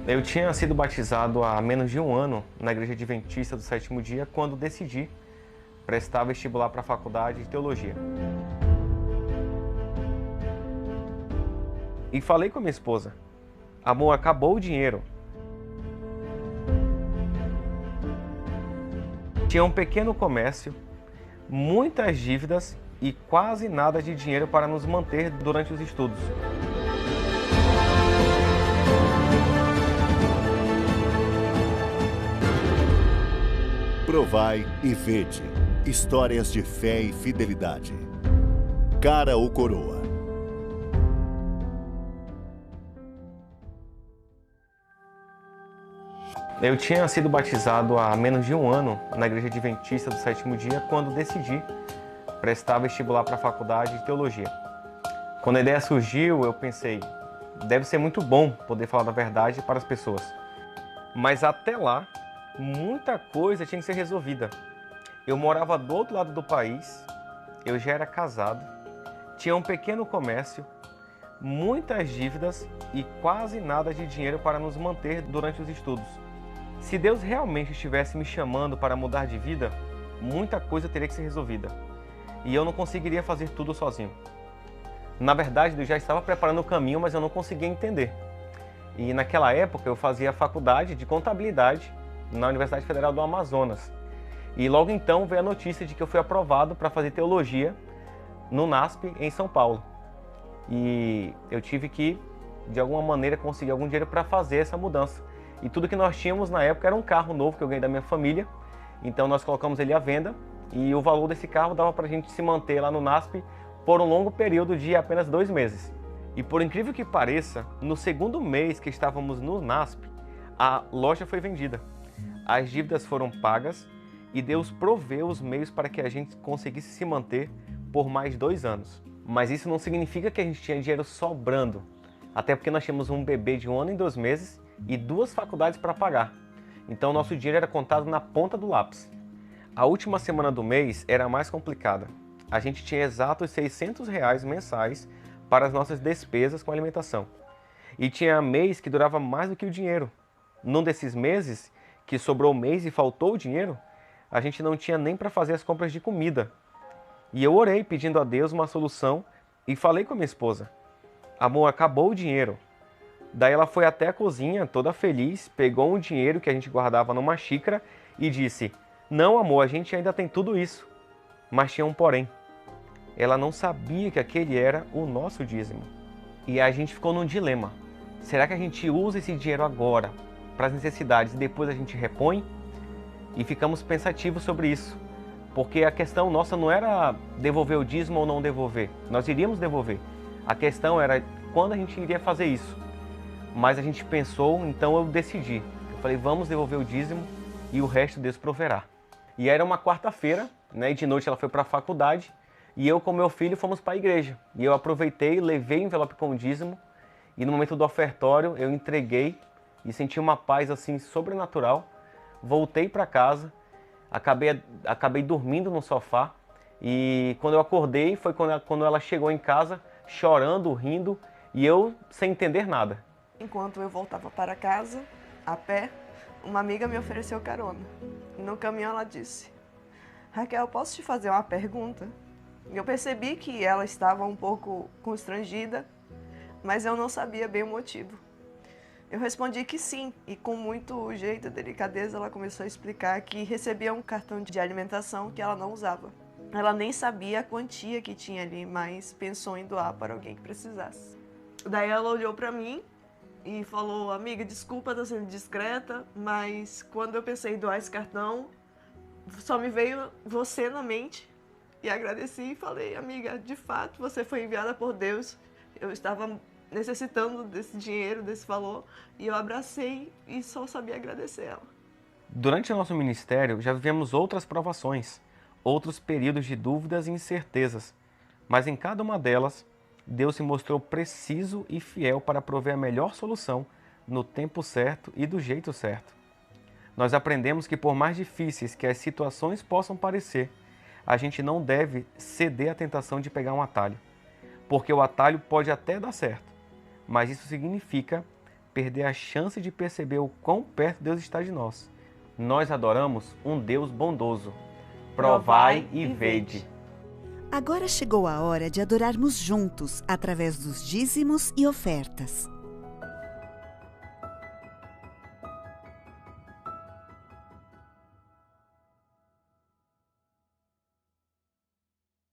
Eu tinha sido batizado há menos de um ano na Igreja Adventista do Sétimo Dia quando decidi prestar vestibular para a faculdade de Teologia. E falei com a minha esposa: amor, acabou o dinheiro. Tinha um pequeno comércio, muitas dívidas e quase nada de dinheiro para nos manter durante os estudos. Provai e vede. Histórias de fé e fidelidade. Cara ou coroa? Eu tinha sido batizado há menos de um ano na Igreja Adventista do Sétimo Dia quando decidi prestar vestibular para a faculdade de Teologia. Quando a ideia surgiu, eu pensei, deve ser muito bom poder falar da verdade para as pessoas. Mas até lá, muita coisa tinha que ser resolvida. Eu morava do outro lado do país, eu já era casado, tinha um pequeno comércio, muitas dívidas e quase nada de dinheiro para nos manter durante os estudos. Se Deus realmente estivesse me chamando para mudar de vida, muita coisa teria que ser resolvida. E eu não conseguiria fazer tudo sozinho. Na verdade, Deus já estava preparando o caminho, mas eu não conseguia entender. E naquela época eu fazia faculdade de contabilidade na Universidade Federal do Amazonas. E logo então veio a notícia de que eu fui aprovado para fazer teologia no NASP em São Paulo. E eu tive que, de alguma maneira, conseguir algum dinheiro para fazer essa mudança. E tudo que nós tínhamos na época era um carro novo que eu ganhei da minha família. Então nós colocamos ele à venda e o valor desse carro dava para a gente se manter lá no NASP por um longo período de apenas 2 meses. E por incrível que pareça, no segundo mês que estávamos no NASP, a loja foi vendida. As dívidas foram pagas e Deus proveu os meios para que a gente conseguisse se manter por mais 2 anos. Mas isso não significa que a gente tinha dinheiro sobrando, até porque nós tínhamos um bebê de 1 ano e 2 meses e 2 faculdades para pagar. Então nosso dinheiro era contado na ponta do lápis. A última semana do mês era a mais complicada. A gente tinha exatos R$600 mensais para as nossas despesas com alimentação. E tinha mês que durava mais do que o dinheiro. Num desses meses, que sobrou o mês e faltou o dinheiro, a gente não tinha nem para fazer as compras de comida. E eu orei pedindo a Deus uma solução e falei com a minha esposa: amor, acabou o dinheiro. Daí ela foi até a cozinha, toda feliz, pegou um dinheiro que a gente guardava numa xícara e disse: não, amor, a gente ainda tem tudo isso. Mas tinha um porém. Ela não sabia que aquele era o nosso dízimo. E a gente ficou num dilema. Será que a gente usa esse dinheiro agora para as necessidades e depois a gente repõe? E ficamos pensativos sobre isso. Porque a questão nossa não era devolver o dízimo ou não devolver. Nós iríamos devolver. A questão era quando a gente iria fazer isso. Mas a gente pensou, então eu decidi. Eu falei, vamos devolver o dízimo e o resto Deus proverá. E era uma quarta-feira, né, e de noite ela foi para a faculdade, e eu com meu filho fomos para a igreja. E eu aproveitei, levei o envelope com o dízimo, e no momento do ofertório eu entreguei e senti uma paz assim sobrenatural. Voltei para casa, acabei dormindo no sofá, e quando eu acordei foi quando ela chegou em casa, chorando, rindo, e eu sem entender nada. Enquanto eu voltava para casa, a pé, uma amiga me ofereceu carona. No caminho ela disse: Raquel, posso te fazer uma pergunta? Eu percebi que ela estava um pouco constrangida, mas eu não sabia bem o motivo. Eu respondi que sim, e com muito jeito e delicadeza ela começou a explicar que recebia um cartão de alimentação que ela não usava. Ela nem sabia a quantia que tinha ali, mas pensou em doar para alguém que precisasse. Daí ela olhou para mim e falou: amiga, desculpa estar sendo discreta, mas quando eu pensei em doar esse cartão, só me veio você na mente. E agradeci e falei: amiga, de fato, você foi enviada por Deus. Eu estava necessitando desse dinheiro, desse valor, e eu abracei e só sabia agradecer ela. Durante o nosso ministério, já vivemos outras provações, outros períodos de dúvidas e incertezas, mas em cada uma delas, Deus se mostrou preciso e fiel para prover a melhor solução no tempo certo e do jeito certo. Nós aprendemos que por mais difíceis que as situações possam parecer, a gente não deve ceder à tentação de pegar um atalho, porque o atalho pode até dar certo, mas isso significa perder a chance de perceber o quão perto Deus está de nós. Nós adoramos um Deus bondoso. Provai e vede. Agora chegou a hora de adorarmos juntos, através dos dízimos e ofertas.